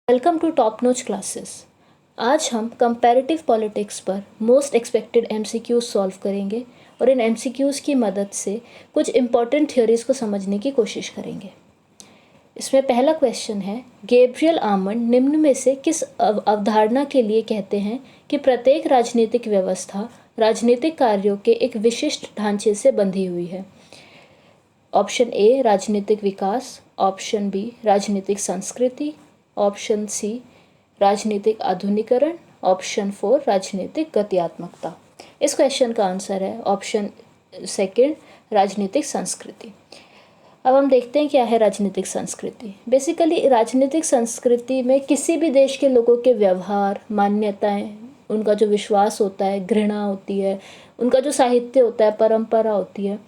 Welcome to Top Notch classes. आज हम comparative politics पर मोस्ट एक्सपेक्टेड एमसीक्यूज सॉल्व करेंगे और इन एमसीक्यूज की मदद से कुछ इम्पॉर्टेंट थ्योरीज को समझने की कोशिश करेंगे। इसमें पहला क्वेश्चन है, गैब्रियल आर्मंड निम्न में से किस अवधारणा के लिए कहते हैं कि प्रत्येक राजनीतिक व्यवस्था राजनीतिक कार्यों के एक विशिष्ट ढांचे से बंधी हुई है? ऑप्शन ए राजनीतिक विकास, ऑप्शन बी राजनीतिक संस्कृति, ऑप्शन सी राजनीतिक आधुनिकरण, ऑप्शन 4 राजनीतिक गत्यात्मकता। इस क्वेश्चन का आंसर है ऑप्शन सेकंड राजनीतिक संस्कृति। अब हम देखते हैं क्या है राजनीतिक संस्कृति। बेसिकली राजनीतिक संस्कृति में किसी भी देश के लोगों के व्यवहार, मान्यताएं, उनका जो विश्वास होता है, घृणा होती है, उनका जो साहित्य होता है, परंपरा होती है,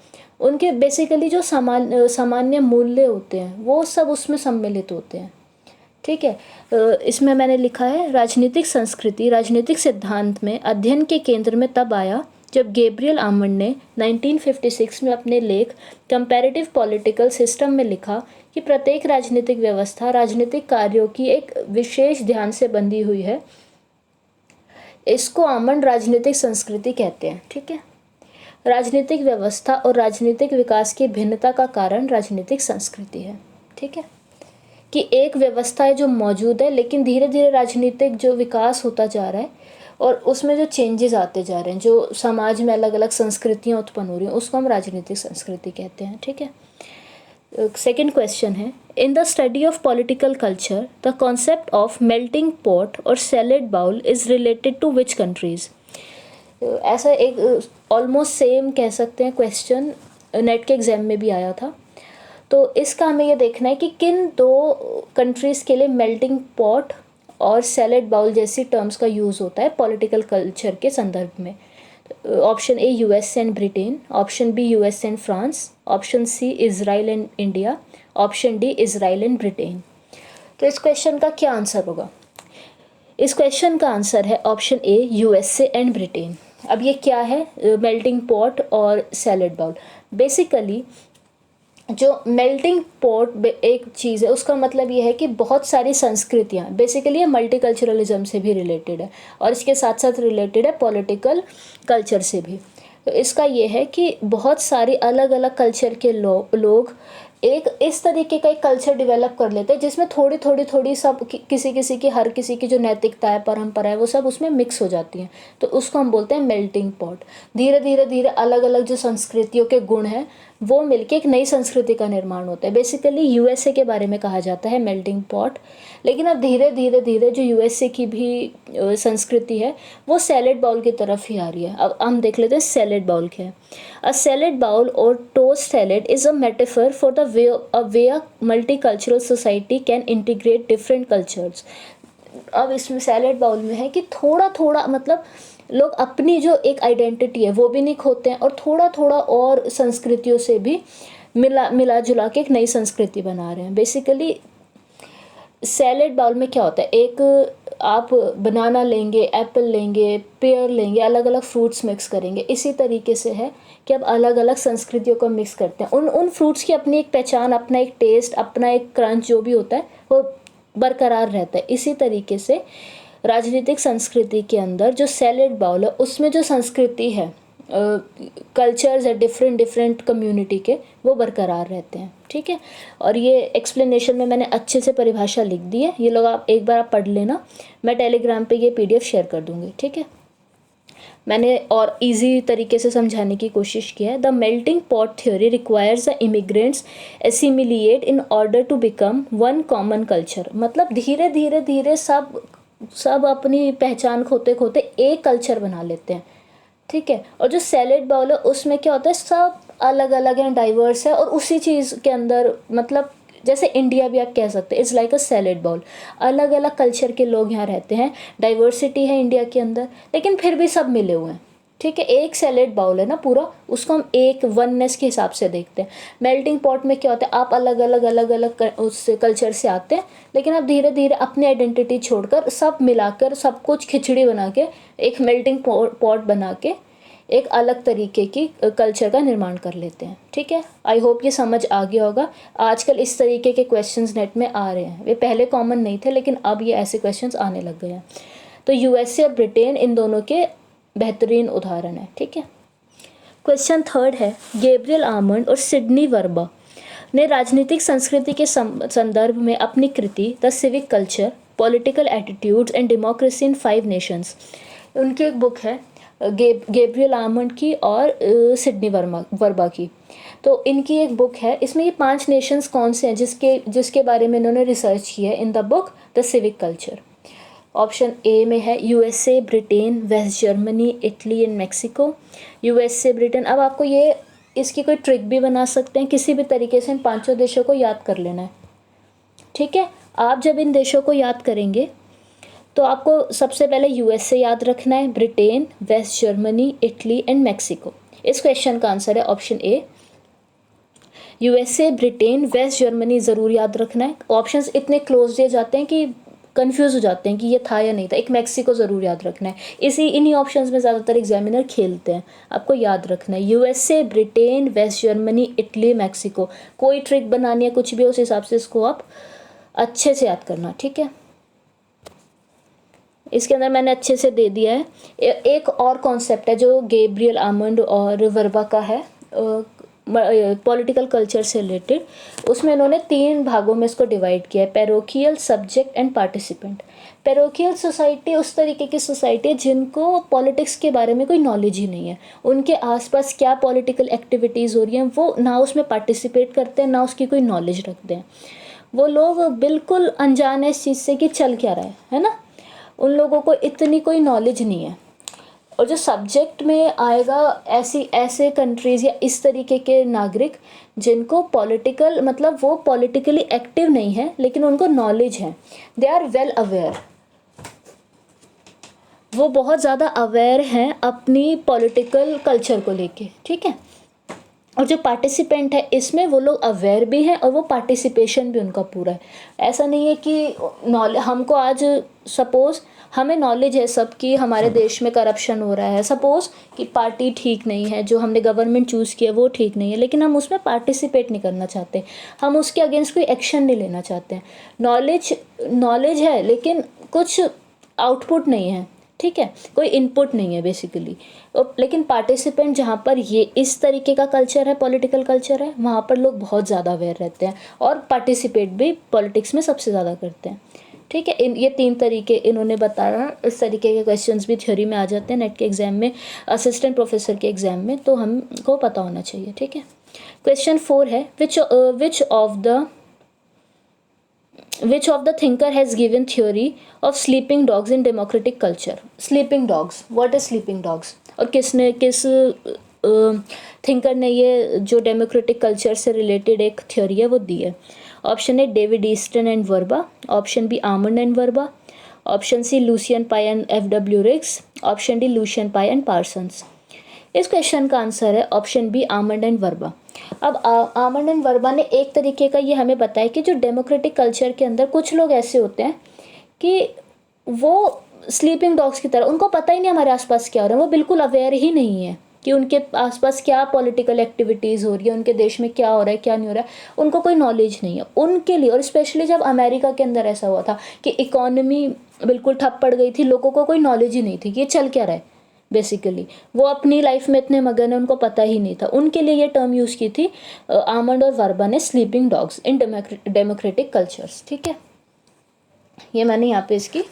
उनके बेसिकली जो सामान्य मूल्य होते हैं वो सब उसमें सम्मिलित होते हैं। ठीक है, इसमें मैंने लिखा है राजनीतिक संस्कृति राजनीतिक सिद्धांत में अध्ययन के केंद्र में तब आया जब गैब्रियल आर्मंड ने 1956 में अपने लेख कंपैरेटिव पॉलिटिकल सिस्टम में लिखा कि प्रत्येक राजनीतिक व्यवस्था राजनीतिक कार्यों की एक विशेष ध्यान से बंधी हुई है। इसको आर्मंड राजनीतिक संस्कृति कहते हैं। ठीक है, राजनीतिक व्यवस्था और राजनीतिक विकास की भिन्नता का कारण राजनीतिक संस्कृति है। ठीक है, कि एक व्यवस्था है जो मौजूद है लेकिन धीरे धीरे राजनीतिक जो विकास होता जा रहा है और उसमें जो चेंजेस आते जा रहे हैं, जो समाज में अलग अलग संस्कृतियाँ उत्पन्न हो रही हैं, उसको हम राजनीतिक संस्कृति कहते हैं। ठीक है, सेकेंड क्वेश्चन है, in the study of political culture the concept of melting pot और salad bowl is related to which countries? ऐसा एक ऑलमोस्ट सेम कह सकते हैं क्वेश्चन नेट के एग्जाम में भी आया था। तो इसका हमें ये देखना है कि किन दो कंट्रीज़ के लिए मेल्टिंग पॉट और सैलेड बाउल जैसी टर्म्स का यूज़ होता है पॉलिटिकल कल्चर के संदर्भ में। Option A US and Britain, option B US and France, option C Israel and India, option D Israel and Britain. तो इस क्वेश्चन का क्या आंसर होगा? इस क्वेश्चन का आंसर है option A USA and Britain. अब ये क्या है मेल्टिंग पॉट और सैलेड बाउल? बेसिकली जो मेल्टिंग पॉट एक चीज़ है, उसका मतलब ये है कि बहुत सारी संस्कृतियाँ, बेसिकली ये मल्टीकल्चरलिज्म से भी रिलेटेड है और इसके साथ साथ रिलेटेड है पॉलिटिकल कल्चर से भी। तो इसका ये है कि बहुत सारी अलग अलग कल्चर के लोग एक इस तरीके का एक कल्चर डेवलप कर लेते हैं जिसमें थोड़ी सब किसी किसी की हर किसी की जो नैतिकता है, परंपरा है, वो सब उसमें मिक्स हो जाती हैं। तो उसको हम बोलते हैं मेल्टिंग पॉट। धीरे धीरे अलग अलग जो संस्कृतियों के गुण हैं वो मिलके एक नई संस्कृति का निर्माण होता है। बेसिकली यूएसए के बारे में कहा जाता है मेल्टिंग पॉट। लेकिन अब धीरे धीरे जो यूएसए की भी संस्कृति है वो सैलेड बाउल की तरफ ही आ रही है। अब हम देख लेते हैं सैलेड बाउल क्या है। अ सैलेड बाउल और toast salad is a metaphor for the way a multicultural society can integrate different cultures. अब इसमें सैलेड बाउल में है कि थोड़ा मतलब लोग अपनी जो एक आइडेंटिटी है वो भी नहीं खोते हैं और थोड़ा और संस्कृतियों से भी मिला जुला के एक नई संस्कृति बना रहे हैं। बेसिकली सैलेड बाउल में क्या होता है, एक आप बनाना लेंगे, एप्पल लेंगे, पेयर लेंगे, अलग अलग फ्रूट्स मिक्स करेंगे। इसी तरीके से है कि अब अलग अलग संस्कृतियों को मिक्स करते हैं। उन फ्रूट्स की अपनी एक पहचान, अपना एक टेस्ट, अपना एक क्रंच जो भी होता है वो बरकरार रहता है। इसी तरीके से राजनीतिक संस्कृति के अंदर जो सैलेड बाउल है उसमें जो संस्कृति है, कल्चर्स है डिफरेंट कम्युनिटी के, वो बरकरार रहते हैं। ठीक है, और ये एक्सप्लेनेशन में मैंने अच्छे से परिभाषा लिख दी है, ये लोग आप एक बार आप पढ़ लेना। मैं टेलीग्राम पे ये पीडीएफ शेयर कर दूंगी। ठीक है, मैंने और इजी तरीके से समझाने की कोशिश की है। The melting pot theory requires the immigrants assimilate in order to become one common culture. मतलब धीरे धीरे सब अपनी पहचान खोते खोते एक कल्चर बना लेते हैं। ठीक है, और जो सैलेड बाउल है उसमें क्या होता है, सब अलग अलग हैं, डाइवर्स है, और उसी चीज़ के अंदर मतलब जैसे इंडिया भी आप कह सकते हैं, it's like a salad bowl. अलग अलग कल्चर के लोग यहाँ रहते हैं, डाइवर्सिटी है इंडिया के अंदर, लेकिन फिर भी सब मिले हुए हैं। ठीक है, एक सैलेड बाउल है ना पूरा, उसको हम एक वननेस के हिसाब से देखते हैं। मेल्टिंग पॉट में क्या होता है, आप अलग अलग उस कल्चर से आते हैं, लेकिन आप धीरे धीरे अपनी आइडेंटिटी छोड़कर सब मिलाकर सब कुछ खिचड़ी बना के एक मेल्टिंग पॉट बना के एक अलग तरीके की कल्चर का निर्माण कर लेते हैं। ठीक है, आई होप ये समझ आ गया होगा। आजकल इस तरीके के क्वेश्चंस नेट में आ रहे हैं, वे पहले कॉमन नहीं थे लेकिन अब ये ऐसे क्वेश्चंस आने लग गए हैं। तो यूएसए और ब्रिटेन इन दोनों के बेहतरीन उदाहरण है। ठीक है, क्वेश्चन थर्ड है, गैब्रियल आर्मंड और सिडनी वर्बा ने राजनीतिक संस्कृति के संदर्भ में अपनी कृति the civic culture, political attitudes and democracy in 5 nations, उनकी एक बुक है गैब्रियल आर्मंड की और सिडनी वर्बा की। तो इनकी एक बुक है, इसमें ये 5 नेशंस कौन से हैं जिसके बारे में इन्होंने रिसर्च की है in the book the civic culture. Option A में है USA, Britain, West Germany, Italy and Mexico. USA, Britain. अब आपको ये इसकी कोई ट्रिक भी बना सकते हैं, किसी भी तरीके से इन 5 देशों को याद कर लेना है। ठीक है, आप जब इन देशों को याद करेंगे तो आपको सबसे पहले यूएसए याद रखना है, Britain, West Germany, Italy and Mexico. इस क्वेश्चन का आंसर है option A, USA, Britain, West Germany ज़रूर याद रखना है। ऑप्शंस इतने क्लोज दिए जाते हैं कि कंफ्यूज हो जाते हैं कि ये था या नहीं था। एक मैक्सिको ज़रूर याद रखना है, इन्हीं ऑप्शंस में ज़्यादातर एग्जामिनर खेलते हैं, आपको याद रखना है USA, Britain, West Germany, Italy, Mexico. कोई ट्रिक बनानी है कुछ भी, उस हिसाब से इसको आप अच्छे से याद करना। ठीक है, इसके अंदर मैंने अच्छे से दे दिया है। एक और कॉन्सेप्ट है जो गैब्रियल आर्मंड और वर्बा का है, पॉलिटिकल कल्चर से रिलेटेड। उसमें इन्होंने 3 भागों में इसको डिवाइड किया है, parochial, subject and participant. Parochial society उस तरीके की सोसाइटी है जिनको पॉलिटिक्स के बारे में कोई नॉलेज ही नहीं है, उनके आसपास क्या पॉलिटिकल एक्टिविटीज़ हो रही हैं वो ना उसमें पार्टिसिपेट करते हैं ना उसकी कोई नॉलेज रखते हैं। वो लोग बिल्कुल अनजान है इस चीज़ से कि चल क्या रहा है ना, उन लोगों को इतनी कोई नॉलेज नहीं है। और जो सब्जेक्ट में आएगा ऐसे कंट्रीज़ या इस तरीके के नागरिक जिनको पॉलिटिकल मतलब वो पॉलिटिकली एक्टिव नहीं है लेकिन उनको नॉलेज है, दे आर वेल अवेयर, वो बहुत ज़्यादा अवेयर हैं अपनी पॉलिटिकल कल्चर को लेके। ठीक है, और जो पार्टिसिपेंट है इसमें वो लोग अवेयर भी हैं और वो पार्टिसिपेशन भी उनका पूरा है। ऐसा नहीं है कि नॉलेज हमको आज सपोज़ हमें नॉलेज है सब कि हमारे देश में करप्शन हो रहा है, सपोज़ कि पार्टी ठीक नहीं है, जो हमने गवर्नमेंट चूज़ किया वो ठीक नहीं है, लेकिन हम उसमें पार्टिसिपेट नहीं करना चाहते, हम उसके अगेंस्ट कोई एक्शन नहीं लेना चाहते हैं। नॉलेज है लेकिन कुछ आउटपुट नहीं है। ठीक है, कोई इनपुट नहीं है बेसिकली। लेकिन पार्टिसिपेंट जहाँ पर ये इस तरीके का कल्चर है, पॉलिटिकल कल्चर है, वहाँ पर लोग बहुत ज़्यादा अवेयर रहते हैं और पार्टिसिपेट भी पॉलिटिक्स में सबसे ज़्यादा करते हैं। ठीक है, ये 3 तरीके इन्होंने बताया। इस तरीके के क्वेश्चंस भी थ्योरी में आ जाते हैं नेट के एग्ज़ाम में, असिस्टेंट प्रोफेसर के एग्ज़ाम में, तो हमको पता होना चाहिए। ठीक है, क्वेश्चन 4 है, which of the thinker has given theory of sleeping dogs in democratic culture? Sleeping dogs, what is sleeping dogs? और किस थिंकर ने ये जो डेमोक्रेटिक कल्चर से रिलेटेड एक थ्योरी है वो दी है? Option A David Easton and Verba, option B Almond and Verba, option C Lucian Pye and F W. Riggs, option D Lucian Pye and Parsons. इस क्वेश्चन का आंसर है option B Almond and Verba. अब Almond and Verba ने एक तरीके का ये हमें बताया कि जो डेमोक्रेटिक कल्चर के अंदर कुछ लोग ऐसे होते हैं कि वो स्लीपिंग डॉग्स की तरह, उनको पता ही नहीं हमारे आसपास क्या हो रहा है, वो बिल्कुल अवेयर ही नहीं है कि उनके आसपास क्या पॉलिटिकल एक्टिविटीज़ हो रही है, उनके देश में क्या हो रहा है क्या नहीं हो रहा है, उनको कोई नॉलेज नहीं है उनके लिए। और स्पेशली जब अमेरिका के अंदर ऐसा हुआ था कि इकॉनमी बिल्कुल ठप पड़ गई थी, लोगों को कोई नॉलेज ही नहीं थी कि ये चल क्या रहा है, बेसिकली वो अपनी लाइफ में इतने मगन है उनको पता ही नहीं था। उनके लिए ये टर्म यूज़ की थी आर्मंड और वर्बा ने, sleeping dogs in democratic cultures. ठीक है, ये मैंने यहाँ पे इसकी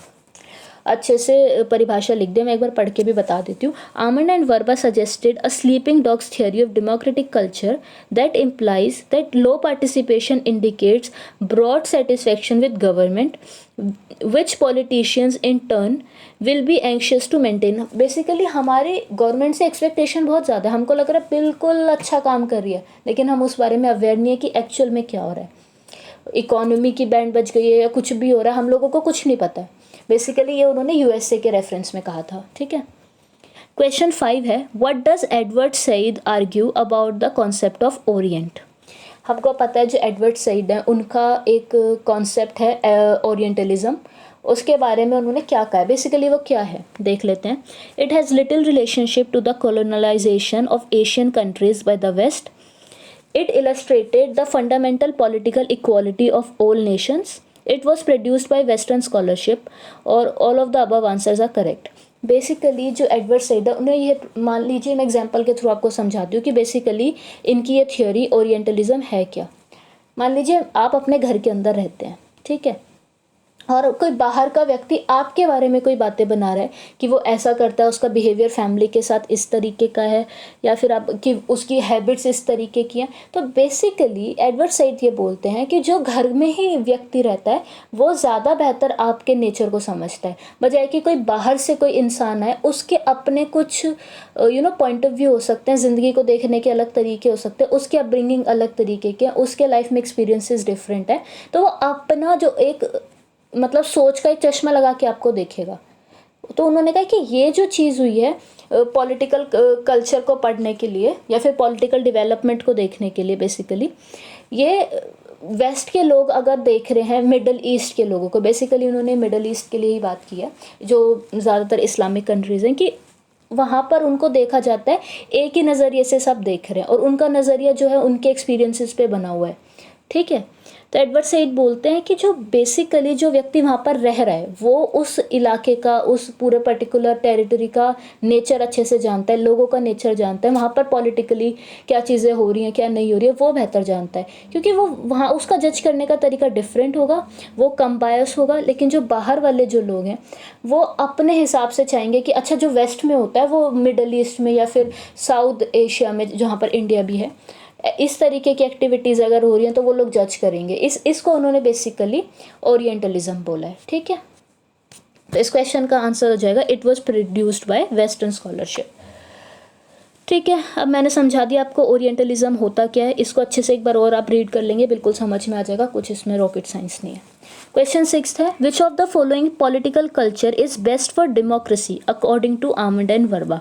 अच्छे से परिभाषा लिख दी, मैं एक बार पढ़ के भी बता देती हूँ। Almond and Verba suggested a sleeping dogs theory of democratic culture that implies that low participation indicates broad satisfaction with government which politicians in turn will be anxious to maintain. Basically हमारे government से expectation बहुत ज़्यादा है, हमको लग रहा है बिल्कुल अच्छा काम कर रही है, लेकिन हम उस बारे में अवेयर नहीं है कि एक्चुअल में क्या हो रहा है, इकोनॉमी की बैंड बज गई है या कुछ भी हो रहा है, हम लोगों को कुछ नहीं पता है। बेसिकली ये उन्होंने यूएसए के रेफरेंस में कहा था। ठीक है, क्वेश्चन 5 है, what does Edward Said argue about the concept of Orient? हमको पता है जो एडवर्ड सईद है उनका एक कॉन्सेप्ट है ओरिएंटलिज्म, उसके बारे में उन्होंने क्या कहा है, बेसिकली वो क्या है देख लेते हैं। It has little relationship to the colonization of Asian countries by the west. It illustrated the fundamental political equality of all nations. It was produced by Western scholarship, और all of the above answers are correct. Basically जो Edward Said है उन्हें ये, मान लीजिए मैं example के through आपको समझाती हूँ कि बेसिकली इनकी ये थियोरी ओरिएंटलिज्म है क्या। मान लीजिए आप अपने घर के अंदर रहते हैं, ठीक है, और कोई बाहर का व्यक्ति आपके बारे में कोई बातें बना रहा है कि वो ऐसा करता है, उसका बिहेवियर फैमिली के साथ इस तरीके का है, या फिर आप कि उसकी हैबिट्स इस तरीके की हैं, तो बेसिकली एडवर्ड सईद ये बोलते हैं कि जो घर में ही व्यक्ति रहता है वो ज़्यादा बेहतर आपके नेचर को समझता है, बजाय कि कोई बाहर से कोई इंसान है, उसके अपने कुछ पॉइंट ऑफ व्यू हो सकते हैं, ज़िंदगी को देखने के अलग तरीके हो सकते हैं, उसके अपब्रिंगिंग अलग तरीके के, उसके लाइफ में एक्सपीरियंसेस डिफरेंट है, तो वो अपना जो एक मतलब सोच का एक चश्मा लगा के आपको देखेगा। तो उन्होंने कहा कि ये जो चीज़ हुई है पॉलिटिकल कल्चर को पढ़ने के लिए या फिर पॉलिटिकल डेवलपमेंट को देखने के लिए, बेसिकली ये वेस्ट के लोग अगर देख रहे हैं मिडल ईस्ट के लोगों को, बेसिकली उन्होंने मिडल ईस्ट के लिए ही बात की है, जो ज़्यादातर इस्लामिक कंट्रीज़ हैं, कि वहाँ पर उनको देखा जाता है एक ही नज़रिए से सब देख रहे हैं और उनका नज़रिया जो है उनके एक्सपीरियंसेस पे बना हुआ है, ठीक है। तो एडवर्ड सईद बोलते हैं कि जो बेसिकली जो व्यक्ति वहाँ पर रह रहा है वो उस इलाके का, उस पूरे पर्टिकुलर टेरिटरी का नेचर अच्छे से जानता है, लोगों का नेचर जानता है, वहाँ पर पॉलिटिकली क्या चीज़ें हो रही हैं क्या नहीं हो रही है वो बेहतर जानता है, क्योंकि वो वहाँ उसका जज करने का तरीका डिफरेंट होगा, वो कम बायस होगा। लेकिन जो बाहर वाले जो लोग हैं वो अपने हिसाब से चाहेंगे कि अच्छा जो वेस्ट में होता है वो मिडल ईस्ट में या फिर साउथ एशिया में, जहाँ पर इंडिया भी है, इस तरीके की एक्टिविटीज़ अगर हो रही हैं तो वो लोग जज करेंगे। इसको उन्होंने बेसिकली ओरिएंटलिज्म बोला है, ठीक है। तो इस क्वेश्चन का आंसर हो जाएगा it was produced by western scholarship, ठीक है। अब मैंने समझा दिया आपको ओरिएंटलिज्म होता क्या है, इसको अच्छे से एक बार और आप रीड कर लेंगे, बिल्कुल समझ में आ जाएगा, कुछ इसमें रॉकेट साइंस नहीं है। क्वेश्चन 6 है, which of the following political culture is best for democracy according to Almond and Verba.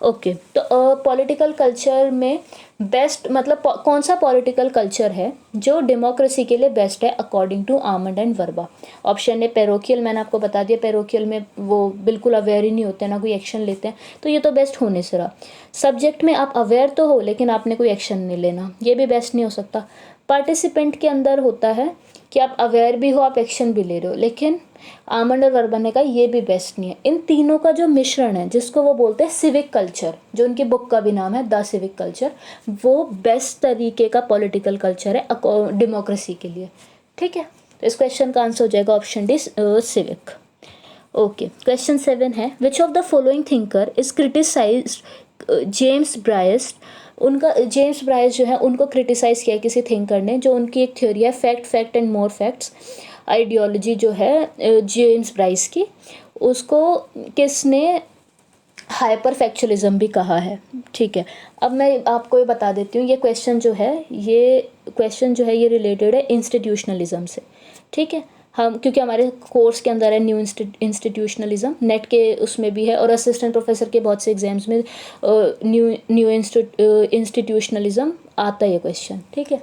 Okay, तो पॉलिटिकल कल्चर में बेस्ट मतलब कौन सा पॉलिटिकल कल्चर है जो डेमोक्रेसी के लिए बेस्ट है according to Almond and Verba. Option A parochial, मैंने आपको बता दिया पैरोकियल में वो बिल्कुल अवेयर ही नहीं होते, ना कोई एक्शन लेते हैं, तो ये तो बेस्ट होने से रहा। सब्जेक्ट में आप अवेयर तो हो लेकिन आपने कोई एक्शन नहीं लेना, ये भी बेस्ट नहीं हो सकता। पार्टिसिपेंट के अंदर होता है कि आप अवेयर भी हो, आप एक्शन भी ले रहे हो, लेकिन आमंड और वर्बा ने कहा ये भी बेस्ट नहीं है। इन तीनों का जो मिश्रण है जिसको वो बोलते हैं सिविक कल्चर, जो उनकी बुक का भी नाम है द सिविक कल्चर, वो बेस्ट तरीके का पॉलिटिकल कल्चर है डेमोक्रेसी के लिए, ठीक है। तो इस क्वेश्चन का आंसर हो जाएगा option D civic. Okay, question 7 है, which of the following thinker is criticised James Bryce. उनका जेम्स ब्रायस जो है उनको क्रिटिसाइज़ किया किसी थिंकर ने, जो उनकी एक थ्योरी है fact and more facts, ideology जो है जेम्स ब्रायस की, उसको किसने हाइपर फैक्चुअलिज्म भी कहा है, ठीक है। अब मैं आपको ये बता देती हूँ, ये क्वेश्चन जो है ये रिलेटेड है इंस्टीट्यूशनलिज्म से, ठीक है। हम क्योंकि हमारे कोर्स के अंदर है न्यू इंस्टीट्यूशनलिज्म, नेट के उसमें भी है और असिस्टेंट प्रोफेसर के बहुत से एग्जाम्स में न्यू इंस्टीट्यूशनलिज्म आता है ये क्वेश्चन, ठीक है।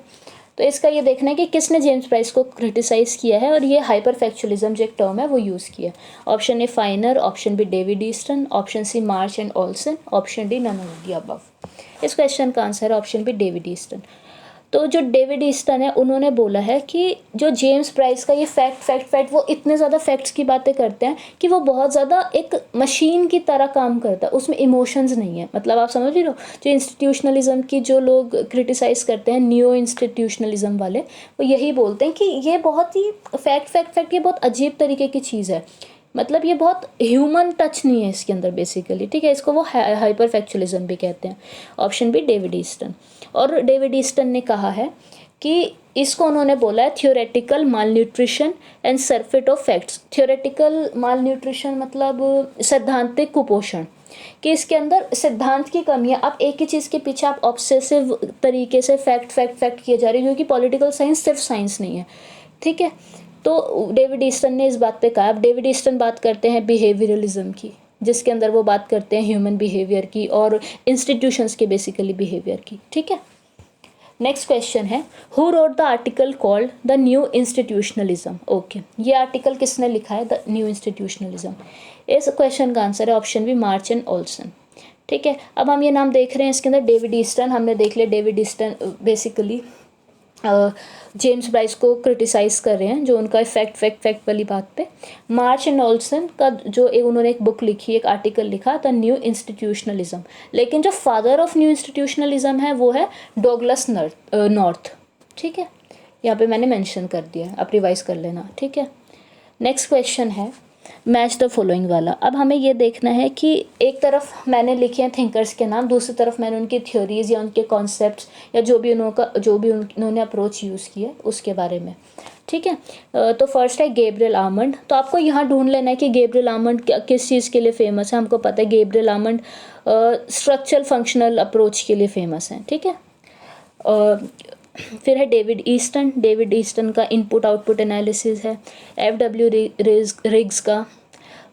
तो इसका ये देखना है कि किसने जेम्स ब्रायस को क्रिटिसाइज़ किया है और ये हाइपर फैक्चुअलिज्म जो एक टर्म है वो यूज़ किया। Option A Finer, option B David Easton, option C March and Olsen, option D none of the above. इस क्वेश्चन का आंसर है ऑप्शन बी डेविड ईस्टन। तो जो डेविड ईस्टन है उन्होंने बोला है कि जो जेम्स ब्रायस का ये फैक्ट वो इतने ज़्यादा फैक्ट्स की बातें करते हैं कि वो बहुत ज़्यादा एक मशीन की तरह काम करता है, उसमें इमोशंस नहीं है। मतलब आप समझ रहे हो, जो इंस्टीट्यूशनलिज्म की जो लोग क्रिटिसाइज़ करते हैं न्यू इंस्टीट्यूशनलिज्म वाले, वो यही बोलते हैं कि ये बहुत ही फैक्ट ये बहुत अजीब तरीके की चीज़ है, मतलब ये बहुत ह्यूमन टच नहीं है इसके अंदर बेसिकली, ठीक है। इसको वो हाइपर फैक्चुअलिज्म भी कहते हैं। Option B David Easton. और डेविड ईस्टन ने कहा है कि इसको उन्होंने बोला है theoretical malnutrition and surfeit of facts. Theoretical malnutrition मतलब सैद्धांतिक कुपोषण, कि इसके अंदर सिद्धांत की कमी है, आप एक ही चीज़ के पीछे आप ऑब्सेसिव तरीके से फैक्ट किए जा रहे हैं, क्योंकि पॉलिटिकल साइंस सिर्फ साइंस नहीं है, ठीक है। तो डेविड ईस्टन ने इस बात पे कहा। अब डेविड ईस्टन बात करते हैं बिहेवियरलिज्म की, जिसके अंदर वो बात करते हैं ह्यूमन बिहेवियर की और इंस्टीट्यूशंस के बेसिकली बिहेवियर की, ठीक है। नेक्स्ट क्वेश्चन है, who wrote the article called the new institutionalism. Okay, ये आर्टिकल किसने लिखा है, द न्यू इंस्टीट्यूशनलिज्म। इस क्वेश्चन का आंसर है option B, March and Olsen. ठीक है, अब हम ये नाम देख रहे हैं, इसके अंदर डेविड ईस्टन, हमने देख लिया David Easton basically James Bryce को क्रिटिसाइज़ कर रहे हैं, जो उनका फैक्ट वाली बात पे। मार्च एंड ओल्सन का जो उन्होंने एक बुक लिखी, एक आर्टिकल लिखा, द न्यू इंस्टीट्यूशनलिज्म। लेकिन जो फादर ऑफ न्यू इंस्टीट्यूशनलिज्म है वो है डॉगलस नॉर्थ। ठीक है, यहाँ पे मैंने मेंशन कर दिया, आप रिवाइज कर लेना। ठीक है, नेक्स्ट क्वेश्चन है मैच द फॉलोइंग वाला। अब हमें ये देखना है कि एक तरफ मैंने लिखे हैं थिंकर्स के नाम, दूसरी तरफ मैंने उनकी थ्योरीज या उनके कॉन्सेप्ट्स या जो भी उन्होंने अप्रोच यूज़ किया उसके बारे में। ठीक है, तो फर्स्ट है गैब्रियल आर्मंड। तो आपको यहाँ ढूंढ लेना है कि गैब्रियल आर्मंड किस चीज़ के लिए फेमस है। हमको पता है Gabriel Armand structural functional approach के लिए फेमस है। ठीक है, फिर है डेविड ईस्टन। डेविड ईस्टन का इनपुट आउटपुट एनालिसिस है। एफ.डब्ल्यू. रिग्स का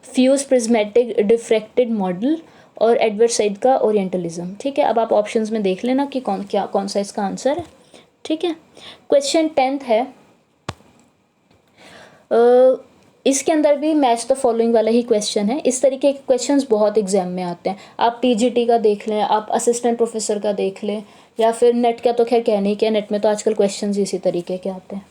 फ्यूज प्रिज्मेटिक डिफ्रैक्टेड मॉडल और एडवर्ड सईद का ओरिएंटलिज्म। ठीक है, अब आप ऑप्शंस में देख लेना कि कौन सा इसका आंसर है। ठीक है, क्वेश्चन 10th है, इसके अंदर भी मैच द फॉलोइंग वाला ही क्वेश्चन है। इस तरीके के क्वेश्चंस बहुत एग्जाम में आते हैं। आप टीजीटी का देख लें, आप असिस्टेंट प्रोफेसर का देख लें, या फिर नेट का तो खैर कहने ही क्या, नेट में तो आजकल क्वेश्चंस इसी तरीके के आते हैं।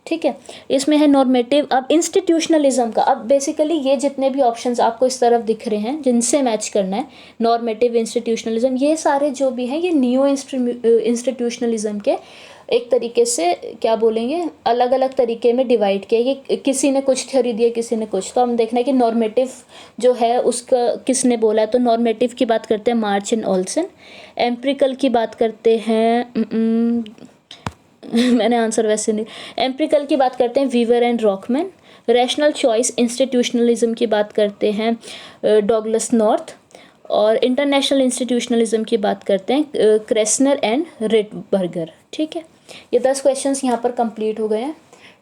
ठीक है, इसमें है नॉर्मेटिव। अब इंस्टीट्यूशनलिज्म का, अब बेसिकली ये जितने भी ऑप्शंस आपको इस तरफ दिख रहे हैं जिनसे मैच करना है, नॉर्मेटिव, इंस्टीट्यूशनलिज्म, ये सारे जो भी हैं ये न्यू इंस्टीट्यूशनलिज्म के एक तरीके से क्या बोलेंगे, अलग अलग तरीके में डिवाइड किया। ये किसी ने कुछ थ्योरी दी है, किसी ने कुछ। तो हम देखना है कि नॉर्मेटिव जो है उसका किसने बोला है। तो नॉर्मेटिव की बात करते हैं मार्च एंड ओल्सन। एम्पिरिकल की बात करते हैं मैंने आंसर वैसे नहीं। एम्पिरिकल की बात करते हैं Weaver and Rockman. Rational choice institutionalism की बात करते हैं डॉगलस नॉर्थ। और इंटरनेशनल इंस्टीट्यूशनलिज्म की बात करते हैं क्रेसनर एंड रिटबर्गर। ठीक है, ये 10 क्वेश्चंस यहाँ पर कंप्लीट हो गए हैं।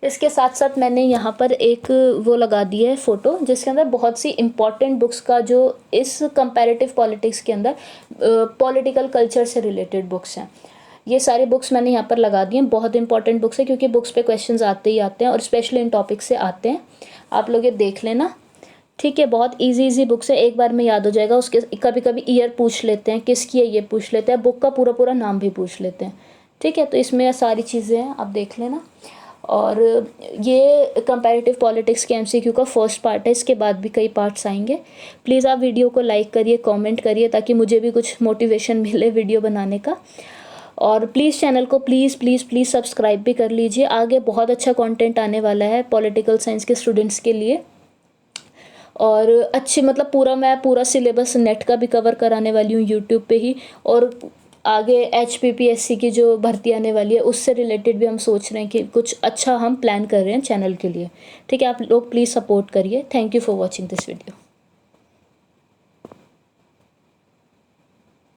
इसके साथ साथ मैंने यहाँ पर एक वो लगा दी है फ़ोटो, जिसके अंदर बहुत सी इम्पॉर्टेंट बुक्स का जो इस कंपैरेटिव पॉलिटिक्स के अंदर पॉलिटिकल कल्चर से रिलेटेड बुक्स हैं, ये सारी बुक्स मैंने यहाँ पर लगा दी हैं। बहुत इंपॉर्टेंट बुक्स है क्योंकि बुक्स पे क्वेश्चंस आते ही आते हैं और स्पेशली इन टॉपिक से आते हैं। आप लोग ये देख लेना। ठीक है, बहुत इजी बुक्स है, एक बार में याद हो जाएगा। उसके कभी कभी ईयर पूछ लेते हैं, किसकी है ये पूछ लेते हैं, बुक का पूरा नाम भी पूछ लेते हैं। ठीक है, तो इसमें सारी चीज़ें हैं, आप देख लेना। और ये कंपैरेटिव पॉलिटिक्स के एमसीक्यू का फर्स्ट पार्ट है, इसके बाद भी कई पार्ट्स आएंगे। प्लीज़ आप वीडियो को लाइक करिए, कमेंट करिए, ताकि मुझे भी कुछ मोटिवेशन मिले वीडियो बनाने का। और प्लीज़ चैनल को प्लीज़ सब्सक्राइब भी कर लीजिए। आगे बहुत अच्छा कंटेंट आने वाला है पॉलिटिकल साइंस के स्टूडेंट्स के लिए। और अच्छे मतलब मैं पूरा सिलेबस नेट का भी कवर कराने वाली हूँ यूट्यूब पे ही। और आगे HPPSC की जो भर्ती आने वाली है उससे रिलेटेड भी हम सोच रहे हैं कि कुछ अच्छा हम प्लान कर रहे हैं चैनल के लिए। ठीक है, आप लोग प्लीज़ सपोर्ट करिए। Thank you for watching this video.